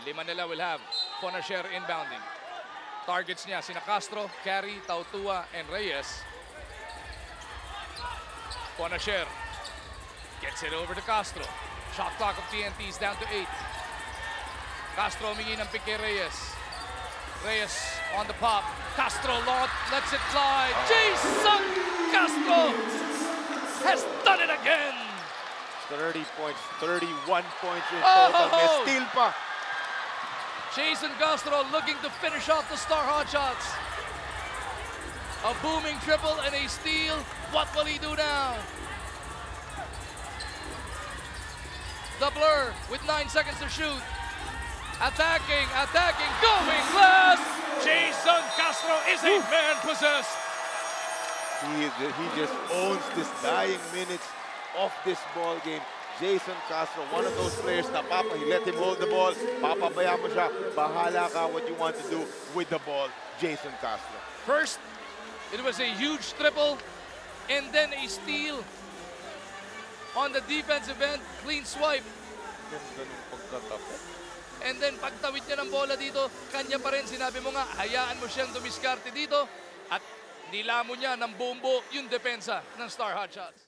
Lima nila will have Fonacier inbounding. Targets niya sina Castro, Carey, Tautua, and Reyes. Fonacier gets it over to Castro. Shot clock of TNT is down to 8. Castro humingi ng pick kay Reyes. Reyes on the pop. Castro lets it fly. Jason Castro has done it again. 30 points, 31 points in total. May steal pa. Jason Castro looking to finish off the Star Hotshots. A booming triple and a steal. What will he do now? The Blur with 9 seconds to shoot. Attacking, going glass. Jason Castro is a man possessed. He just owns this dying minutes of this ball game. Jason Castro, one of those players na he let him hold the ball. Papabaya mo siya. Bahala ka what you want to do with the ball. Jason Castro. First, it was a huge triple and then a steal on the defensive end. Clean swipe. Ganda ng pagkatapos. And then pagtawid niya ng bola dito, kanya pa rin. Sinabi mo nga, hayaan mo siyang dumiskarte dito at nilamon niya ng buong buo yung depensa ng Star Hotshots.